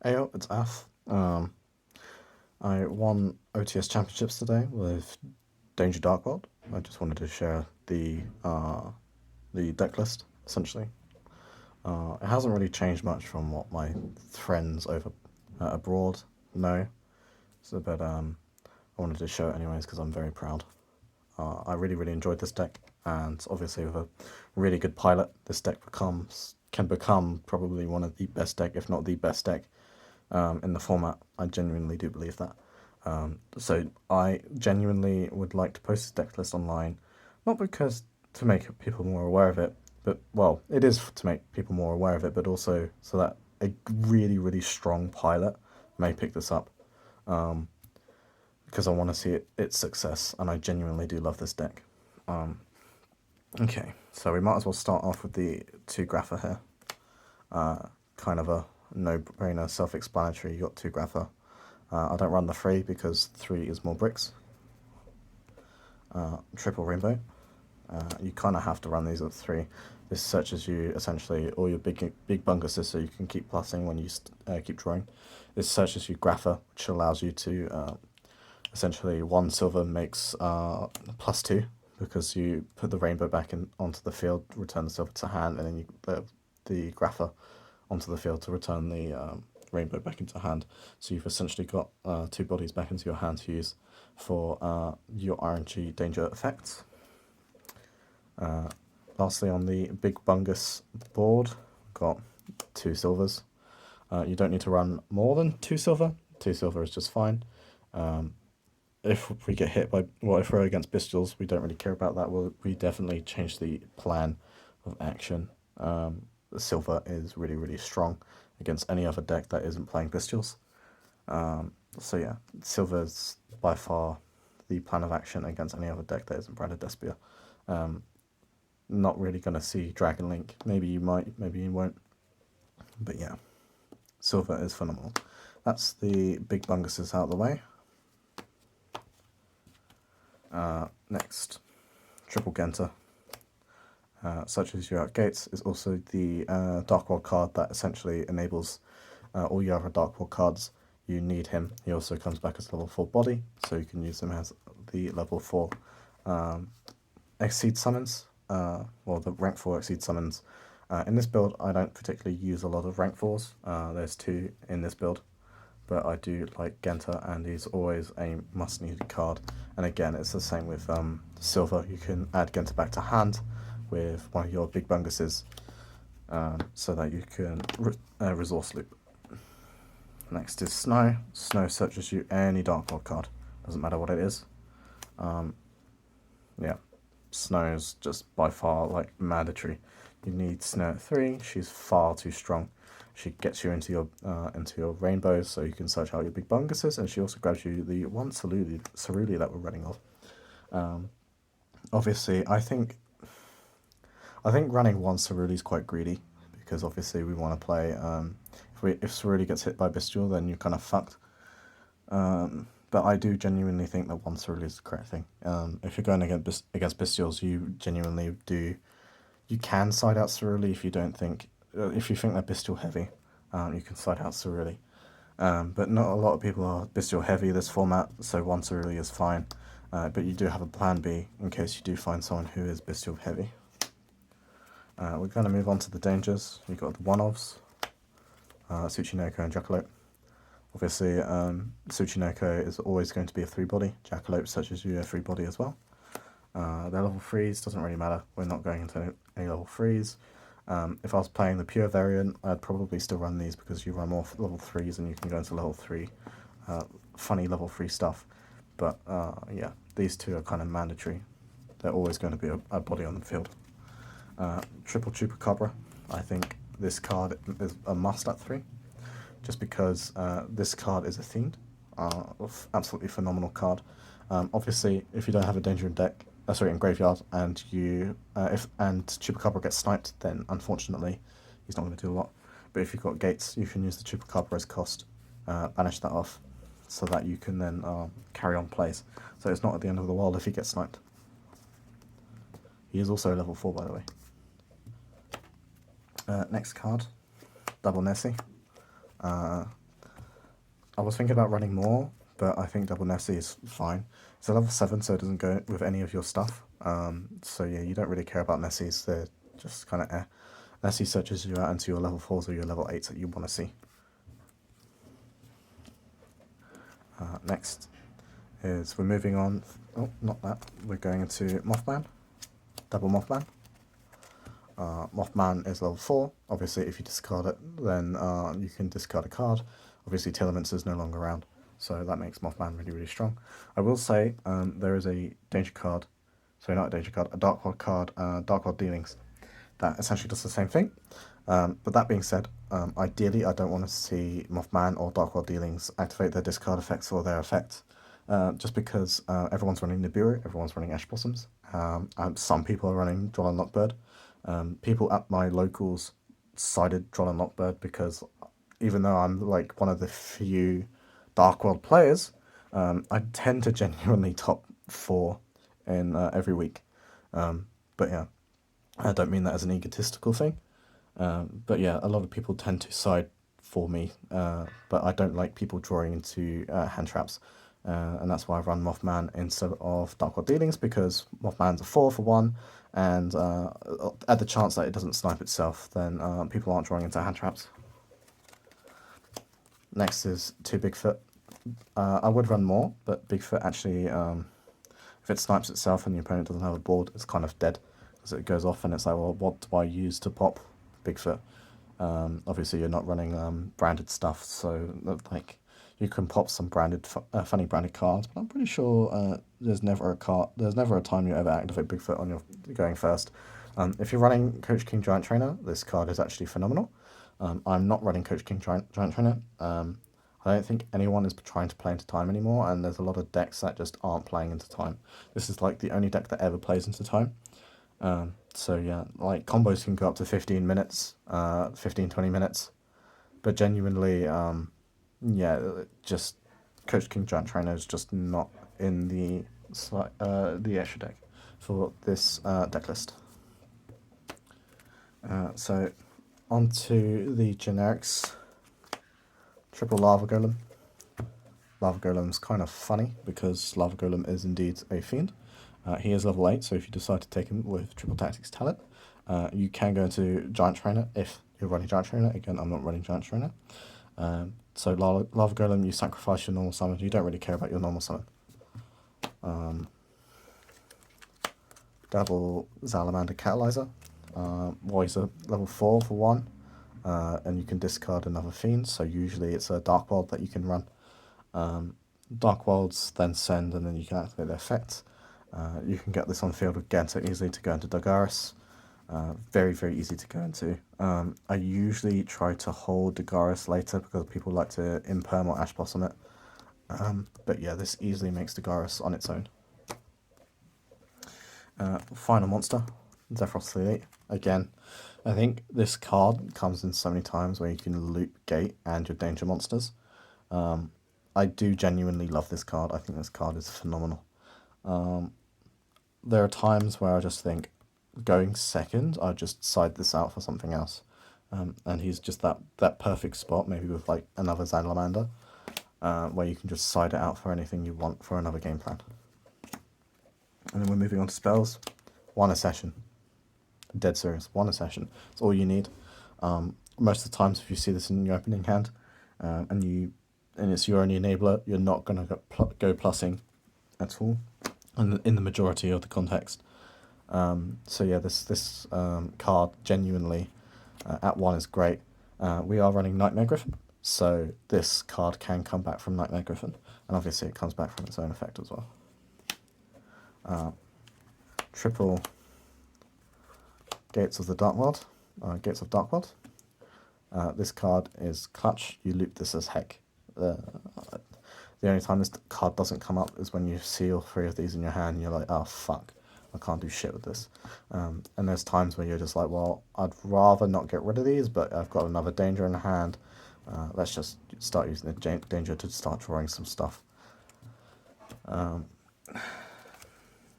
Ayo, it's Af. I won OTS championships today with Danger Dark World. I just wanted to share the deck list essentially. It hasn't really changed much from what my friends over abroad know. So, but I wanted to show it anyways because I'm very proud. I really enjoyed this deck, and obviously with a really good pilot, this deck can become probably one of the best deck, if not the best deck, in the format. I genuinely do believe that. So I genuinely would like to post this deck list online, not because to make people more aware of it, but well, it is to make people more aware of it, but also so that a really strong pilot may pick this up. Because I want to see its success, and I genuinely do love this deck. Okay, so we might as well start off with the 2 Grapha here. Kind of a no-brainer, self-explanatory. You got 2 Grapha. I don't run the 3 because 3 is more bricks. Triple Rainbow. You kind of have to run these at 3. This searches you essentially all your big bunguses, so you can keep plussing when you keep drawing. This searches you Grapha, which allows you to essentially 1 silver makes +2 because you put the rainbow back onto the field, return the silver to hand, and then you the Grapha onto the field to return the rainbow back into hand. So you've essentially got 2 bodies back into your hand to use for your RNG danger effects. Lastly, on the big bungus board, got 2 silvers. You don't need to run more than 2 silver. 2 silver is just fine. If we get hit by, well, if we're against Bestials, we don't really care about that. We definitely change the plan of action. The silver is really strong against any other deck that isn't playing Bestials. So yeah, silver is by far the plan of action against any other deck that isn't Branded Despia. Not really going to see Dragon Link. Maybe you might, maybe you won't. But yeah, silver is phenomenal. That's the big bunguses out of the way. Next, Triple Genta. Such as your Gates is also the Dark World card that essentially enables all your other Dark World cards. You need him. He also comes back as level 4 body, so you can use him as the level 4 Exceed summons, well, the rank 4 Exceed summons. In this build, I don't particularly use a lot of rank 4s. There's 2 in this build, but I do like Genta, and he's always a must-needed card. And again, it's the same with Silver. You can add Genta back to hand with one of your big bunguses, so that you can resource loop. Next is Snow. Snow searches you any Dark World card. Doesn't matter what it is. Yeah, Snow is just by far like mandatory. You need Snow at 3. She's far too strong. She gets you into your rainbows, so you can search out your big bunguses, and she also grabs you the 1 Cerulea that we're running of. Obviously, I think running 1 Cerulea is quite greedy, because obviously we want to play. If Cerulea gets hit by Bestial, then you're kind of fucked. But I do genuinely think that 1 Cerulea is the correct thing. If you're going against Bestials, you genuinely do. You can side out Cerulea if you don't think. If you think they're Bestial heavy, you can side out Cerulea. But not a lot of people are Bestial heavy this format, so 1 Cerulea is fine. But you do have a plan B in case you do find someone who is Bestial heavy. We're going to move on to the dangers. You've got the one-offs, Tsuchinoko and Jackalope. Obviously, Tsuchinoko is always going to be a 3-body. Jackalope searches you a 3-body as well. They're level 3s, doesn't really matter. We're not going into any level 3s. If I was playing the pure variant, I'd probably still run these because you run more level 3s and you can go into level 3. Funny level 3 stuff. But yeah, these 2 are kind of mandatory. They're always going to be a body on the field. Triple Chupacabra. I think this card is a must at 3. Just because this card is a themed. Absolutely phenomenal card. Obviously, if you don't have a danger in graveyard, and Chupacabra gets sniped, then unfortunately he's not going to do a lot. But if you've got gates, you can use the Chupacabra as cost, banish that off, so that you can then carry on plays. So it's not at the end of the world if he gets sniped. He is also level 4, by the way. Next card, Double Nessie. I was thinking about running more, but I think double Nessie is fine. It's a level 7, so it doesn't go with any of your stuff. So yeah, you don't really care about Nessies. They're just kind of eh. Nessie searches you out into your level 4s or your level 8s that you want to see. Next is we're moving on. Oh, not that. We're going into Mothman. Double Mothman. Mothman is level 4. Obviously, if you discard it, then you can discard a card. Obviously, Telements is no longer around, so that makes Mothman really, really strong. I will say there is a danger card, sorry, not a danger card, a Dark World card, Dark World Dealings, that essentially does the same thing. But that being said, ideally, I don't want to see Mothman or Dark World Dealings activate their discard effects or their effects. Just because everyone's running Nibiru, everyone's running Ash Blossoms. Some people are running Droll and Lockbird. People at my locals cited Droll and Lockbird because even though I'm like one of the few Dark World players, I tend to genuinely top 4 in every week. But yeah, I don't mean that as an egotistical thing. But yeah, a lot of people tend to side for me, but I don't like people drawing into hand traps. And that's why I run Mothman instead of Dark World Dealings, because Mothman's a 4 for 1, and at the chance that it doesn't snipe itself, then people aren't drawing into hand traps. Next is 2 Bigfoot. I would run more, but Bigfoot actually, if it snipes itself and the opponent doesn't have a board, it's kind of dead, because it goes off and it's like, well, what do I use to pop Bigfoot? Obviously, you're not running branded stuff, so like you can pop some branded, funny branded cards, but I'm pretty sure there's never a time you ever activate Bigfoot on your going first. If you're running Coach King Giant Trainer, this card is actually phenomenal. I'm not running Coach King Giant Trainer. I don't think anyone is trying to play into time anymore, and there's a lot of decks that just aren't playing into time. This is like the only deck that ever plays into time. So yeah, like combos can go up to 15 minutes, 15-20 minutes, but genuinely, yeah, just Coach King Giant Trainer is just not in the extra deck for this deck list. So on to the generics. Triple Lava Golem. Lava Golem's kind of funny because Lava Golem is indeed a fiend. He is level 8, so if you decide to take him with Triple Tactics Talent, you can go into Giant Trainer if you're running Giant Trainer. Again, I'm not running Giant Trainer. So Lava Golem, you sacrifice your normal summon. You don't really care about your normal summon. Double Salamander Catalyzer. Well, he's a level 4 for 1, and you can discard another fiend, so usually it's a Dark World that you can run. Dark Worlds then send, and then you can activate their effects. You can get this on field with Gento easily to go into Dagaris. Very, very easy to go into. I usually try to hold Dagaris later because people like to Imperm or Ash Blossom it. But yeah, this easily makes Dagaris on its own. Final monster, Zephyros the Elite. Again, I think this card comes in so many times where you can loop Gate and your danger monsters. I do genuinely love this card. I think this card is phenomenal. There are times where I just think, going second, I'd just side this out for something else. And he's just that perfect spot, maybe with like another Salamander, where you can just side it out for anything you want for another game plan. And then we're moving on to spells. 1 a session. Dead serious. 1 a session. It's all you need. Most of the times, if you see this in your opening hand, and it's your only enabler, you're not going to go plussing at all, and in the majority of the context. So yeah, this card genuinely at 1 is great. We are running Nightmare Griffin, so this card can come back from Nightmare Griffin, and obviously it comes back from its own effect as well. Triple Gates of the Dark World, Gates of Dark World. This card is clutch. You loop this as heck. The only time this card doesn't come up is when you see all 3 of these in your hand and you're like, oh fuck, I can't do shit with this. And there's times where you're just like, well, I'd rather not get rid of these, but I've got another danger in hand. Let's just start using the danger to start drawing some stuff.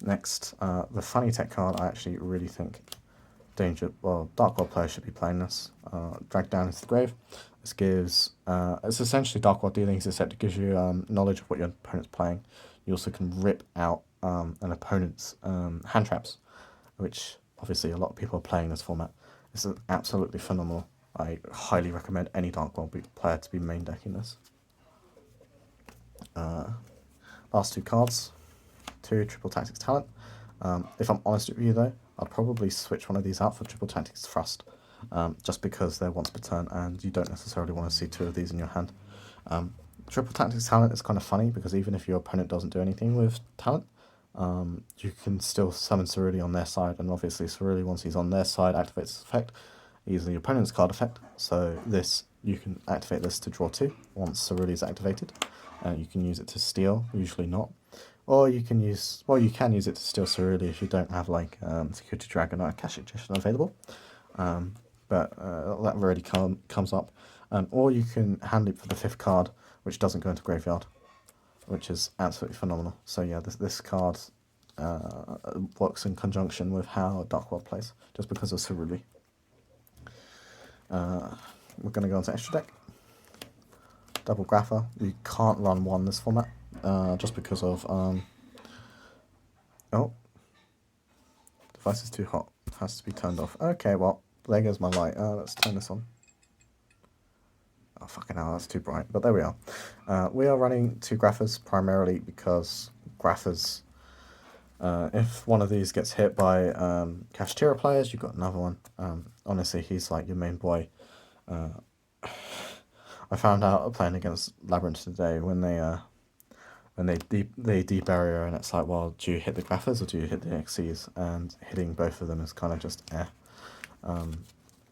Next, the Funny Tech card, I actually really think Dark World players should be playing this. Drag Down into the Grave. This gives, it's essentially Dark World Dealings, except it gives you knowledge of what your opponent's playing. You also can rip out an opponent's hand traps, which obviously a lot of people are playing this format. This is absolutely phenomenal. I highly recommend any Dark World player to be main decking this. Last two cards, 2 Triple Tactics Talent. If I'm honest with you though, I'd probably switch one of these out for Triple Tactics Thrust, just because they're once per turn and you don't necessarily want to see 2 of these in your hand. Triple Tactics Talent is kind of funny because even if your opponent doesn't do anything with Talent, you can still summon Cerulean on their side, and obviously Cerulean, once he's on their side, activates his effect, using your opponent's card effect. So this, you can activate this to draw 2 once Cerulean is activated. You can use it to steal, usually not. Or you can use, well, you can use it to steal Cerulean if you don't have like Security Dragon or Akashic Magician available. But that rarely comes up. Or you can hand it for the 5th card, which doesn't go into graveyard, which is absolutely phenomenal. So yeah, this card works in conjunction with how Dark World plays, just because of Cerulean. We're going to go on to extra deck. Double Grapher. You can't run 1 this format, just because of oh, device is too hot, has to be turned off. Okay, well, there goes my light. Let's turn this on. Oh, fucking hell, that's too bright. But there we are. We are running 2 Graphers primarily because Graphers, if one of these gets hit by Cafeteria players, you've got another one. Honestly, he's like your main boy. I found out playing against Labyrinth today when they de-barrier, and it's like, well, do you hit the Graphers or do you hit the XCs? And hitting both of them is kind of just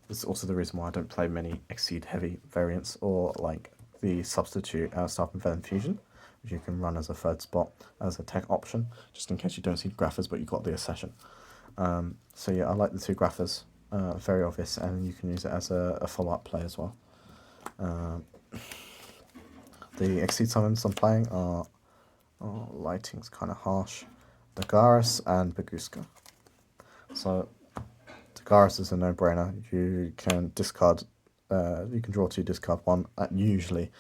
It's also the reason why I don't play many Exceed heavy variants, or like the substitute Starp and Venom Fusion, which you can run as a 3rd spot as a tech option, just in case you don't see Graphers but you've got the Accession. So yeah, I like the 2 Graphers, very obvious, and you can use it as a follow-up play as well. The Exceed summons I'm playing are, lighting's kind of harsh, Dagaris and Baguska. So Dagaris is a no-brainer. You can discard, you can draw 2, discard 1. Usually,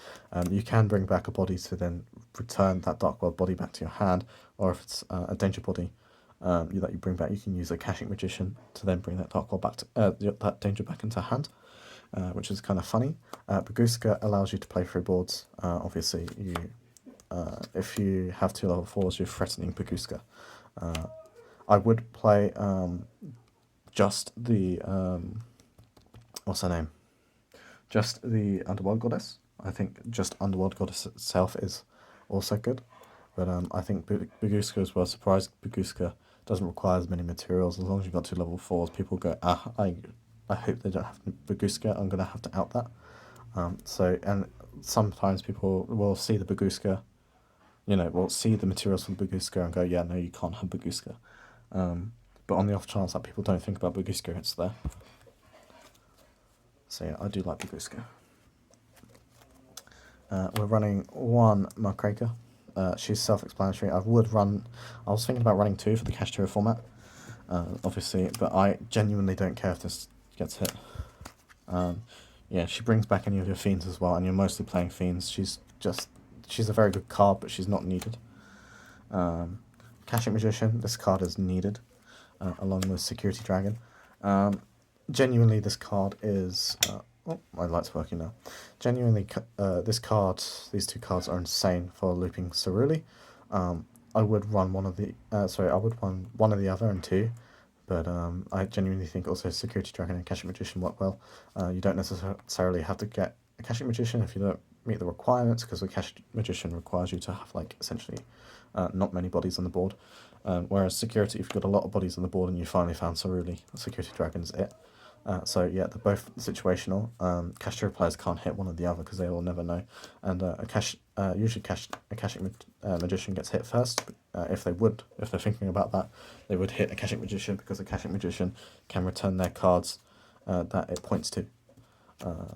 you can bring back a body to then return that Dark World body back to your hand, or if it's a danger body that you bring back, you can use a Akashic Magician to then bring that Dark World back to that danger back into hand, which is kind of funny. Baguska allows you to play 3 boards. Obviously, you if you have 2 level 4s, you're threatening Baguska. I would play just the what's her name? Just the Underworld Goddess. I think just Underworld Goddess itself is also good, but I think Baguska as well. Surprised Baguska doesn't require as many materials. As long as you've got 2 level 4s, people go, I hope they don't have Baguska. I'm gonna have to out that. So, and sometimes people will see the Baguska, will see the materials for the Baguska and go, yeah, no, you can't have Baguska. But on the off chance that people don't think about Baguska, it's there. So yeah, I do like Baguska. We're running 1 Markreka. She's self-explanatory. I was thinking about running 2 for the Cash Tour format, obviously, but I genuinely don't care if this gets hit. Yeah, she brings back any of your Fiends as well, and you're mostly playing Fiends. She's a very good card, but she's not needed. Akashic Magician, this card is needed, along with Security Dragon. Genuinely, this card is... oh, my light's working now. Genuinely, these 2 cards are insane for looping Cerulean. I would run one of the... I would run one of the other and 2, but I genuinely think also Security Dragon and Akashic Magician work well. You don't necessarily have to get Akashic Magician if you don't meet the requirements, because Akashic Magician requires you to have, like, essentially not many bodies on the board. Whereas Security, if you've got a lot of bodies on the board and you finally found Cerulean, Security Dragon is it. So yeah, they're both situational. Cash players can't hit one or the other because they will never know. And usually Akashic Magician gets hit first. If they're thinking about that, they would hit Akashic Magician, because Akashic Magician can return their cards that it points to.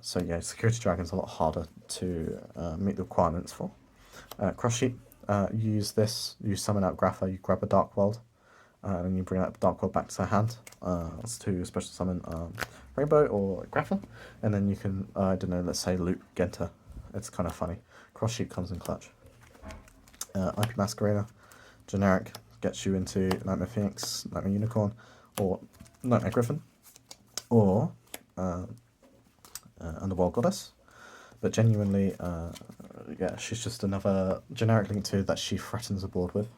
So yeah, Security Dragon's a lot harder to meet the requirements for. Cross sheet. You use this. You summon out Grapher. You grab a Dark World. and then you bring that Dark World back to hand to special summon Rainbow or Grapple, and then you can, I don't know, let's say loop Genta. It's kind of funny. Cross Sheep comes in clutch. IP Masquerader, generic, gets you into Nightmare Phoenix, Nightmare Unicorn, or Nightmare Griffin, or Underworld Goddess. But genuinely, yeah, she's just another generic Link 2 that she threatens the board with.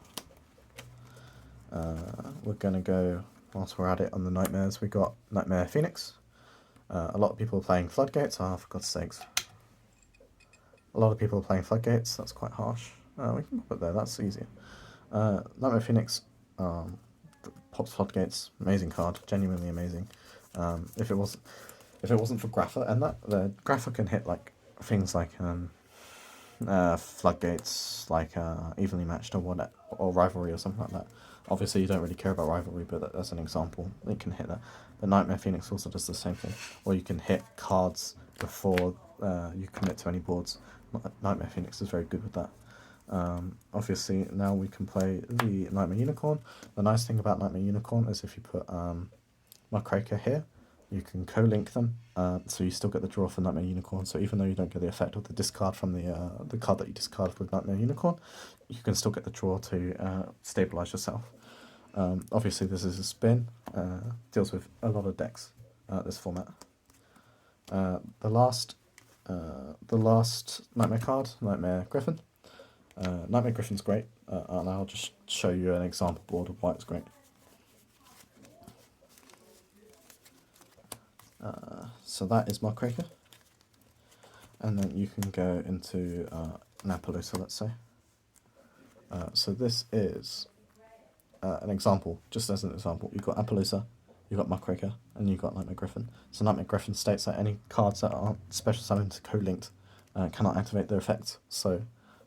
We're going to go, whilst we're at it, on the Nightmares. We got Nightmare Phoenix. A lot of people are playing Floodgates. Oh, for God's sakes. A lot of people are playing Floodgates. That's quite harsh. We can pop it there. That's easier. Nightmare Phoenix pops Floodgates. Amazing card. Genuinely amazing. If it wasn't for Grapha, and that the Grapha can hit like things like Floodgates, like Evenly Matched or Rivalry or something like that. Obviously, you don't really care about Rivalry, but that's an example. It can hit that. But Nightmare Phoenix also does the same thing. Or you can hit cards before you commit to any boards. Nightmare Phoenix is very good with that. Obviously, now we can play the Nightmare Unicorn. The nice thing about Nightmare Unicorn is if you put Muckraker here, you can co-link them, so you still get the draw for Nightmare Unicorn. So even though you don't get the effect of the discard from the card that you discarded with Nightmare Unicorn, you can still get the draw to stabilize yourself. Obviously, this is a spin. Deals with a lot of decks. This format. The last Nightmare card, Nightmare Griffin. Nightmare Griffin's great, and I'll just show you an example board of why it's great. So that is Muckraker, and then you can go into Napaloosa, let's say. So this is an example, just as an example. You've got Appaloosa, you've got Muckraker, and you've got Nightmare Griffin. So Nightmare Griffin states that any cards that aren't special summoned co-linked cannot activate their effects. So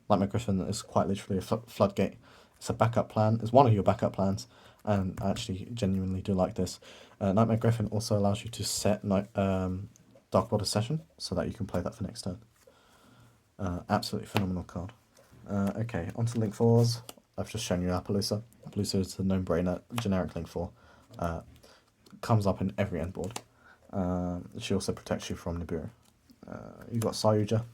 Nightmare Griffin is quite literally a floodgate. It's a backup plan. It's one of your backup plans, and I actually genuinely do like this. Nightmare Griffin also allows you to set Dark Border Session, so that you can play that for next turn. Absolutely phenomenal card. Okay, on to Link 4s. I've just shown you Appaloosa. Appaloosa is the no-brainer generic Link 4. Comes up in every end board. She also protects you from Nibiru. You've got Sayuja.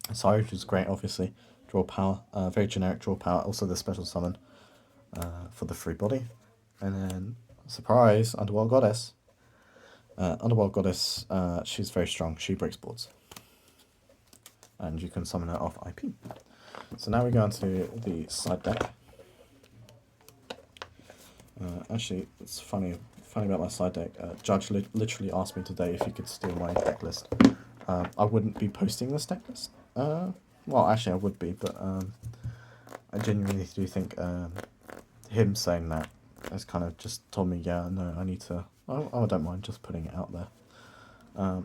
Sayuja is great, obviously. Draw power. Very generic draw power. Also the special summon for the free body. And then, surprise, Underworld Goddess. Underworld Goddess, she's very strong. She breaks boards. And you can summon her off IP. So now we go into the side deck. Actually, it's funny about my side deck. Judge literally asked me today if he could steal my deck list. I wouldn't be posting this deck list. Well, actually, I would be, but I genuinely do think him saying that has kind of just told me, yeah, no, I need to. Oh, I don't mind just putting it out there.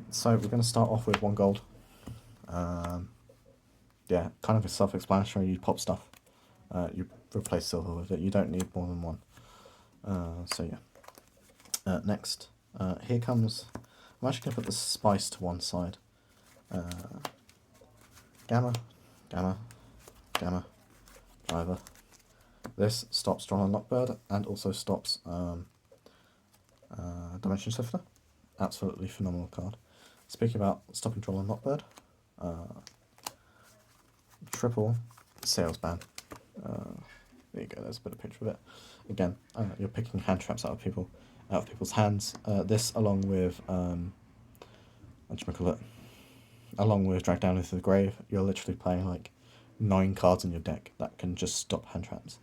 So we're going to start off with 1 gold. Yeah, kind of a self-explanatory. You pop stuff. You replace silver with it. You don't need more than 1. So yeah. Next, here comes. I'm actually going to put the spice to one side. Gamma, Gamma, Gamma, Driver. This stops Droll and Lockbird and also stops Dimension Shifter. Absolutely phenomenal card. Speaking about stopping Droll and Lockbird, triple Sales Ban. There you go. There's a bit of picture of it. Again, you're picking hand traps out of people's hands. This along with along with Drag Down into the Grave, you're literally playing like 9 cards in your deck that can just stop hand traps.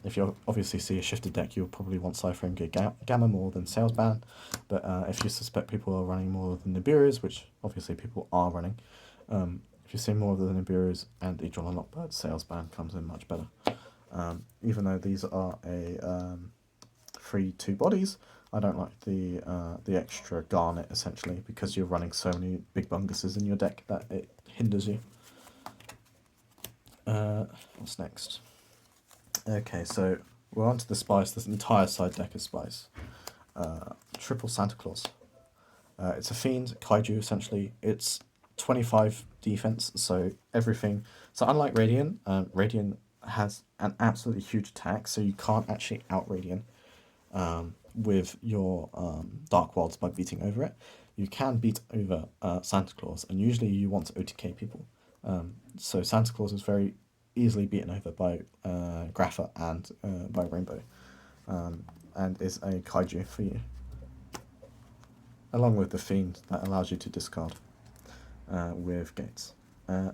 If you obviously see a shifted deck, you'll probably want Cypher and get Gamma more than Sales Ban. But if you suspect people are running more than Nibiru's, which obviously people are running, if you see more of the Nibiru's and the Droll and Lockbird, Sales Ban comes in much better. Even though these are a free 2 bodies, I don't like the extra garnet essentially, because you're running so many big bunguses in your deck that it hinders you. What's next? Okay, so we're on to the spice. This entire side deck is spice. Triple Santa Claus. It's a fiend, kaiju essentially. It's 25 defense, so everything. So unlike Radiant, Radiant has an absolutely huge attack, so you can't actually out Radiant with your Dark Wilds by beating over it. You can beat over Santa Claus, and usually you want to OTK people. So Santa Claus is very easily beaten over by Grapha and by Rainbow, and is a kaiju for you, along with the Fiend that allows you to discard with Gates.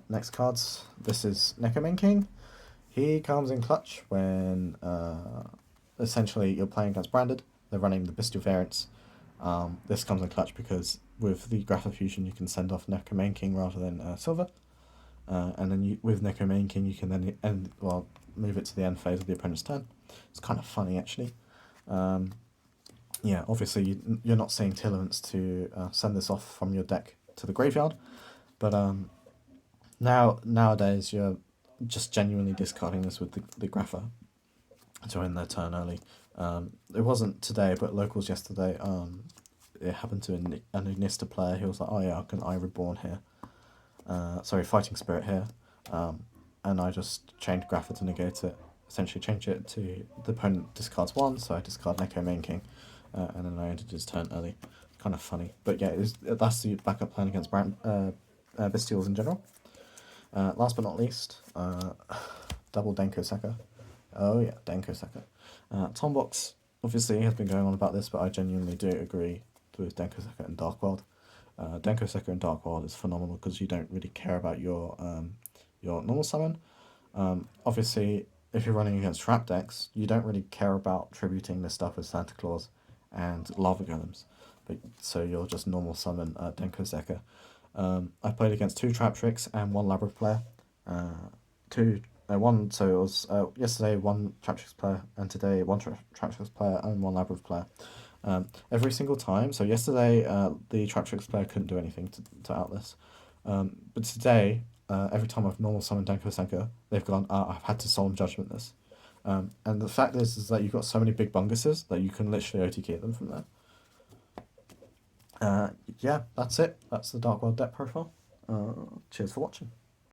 Next cards, this is Neko King. He comes in clutch when essentially you're playing against Branded. They're running the Bestial variants. This comes in clutch because with the Grapha Fusion you can send off Neko King rather than Silver. And then with Neko King you can then move it to the end phase of the opponent's turn. It's kind of funny actually. Yeah, obviously you're not seeing Tillaments to send this off from your deck to the graveyard, but nowadays you're just genuinely discarding this with the Grapha to end their turn early. It wasn't today, but locals yesterday. It happened to an Ignista player. He was like, "Oh yeah, I can Reborn here." Fighting Spirit here, and I just changed Grapha to negate it. Essentially, change it to the opponent discards one, so I discard Neko King, and then I ended his turn early. Kind of funny, but yeah, that's the backup plan against Bestials in general. Last but not least, double Denko Seka. Oh yeah, Denko Seka. Tombox obviously has been going on about this, but I genuinely do agree with Denko Seka and Dark World. Denko Seka and Dark World is phenomenal because you don't really care about your normal summon. Obviously, if you're running against trap decks, you don't really care about tributing this stuff with Santa Claus and Lava Golems, so you'll just normal summon Denko Seka. I played against 2 Trap Tricks and 1 Labyrinth player. So it was yesterday 1 Trap Tricks player, and today 1 Trap Tricks player and 1 Labyrinth player. Every single time. So yesterday the Trap Tricks player couldn't do anything to out this. But today, every time I've normal summoned Denko Senka, they've gone, I've had to Solemn Judgment this. And the fact is that you've got so many big bunguses that you can literally OTK them from there. Yeah, that's it. That's the Dark World deck profile. Cheers for watching.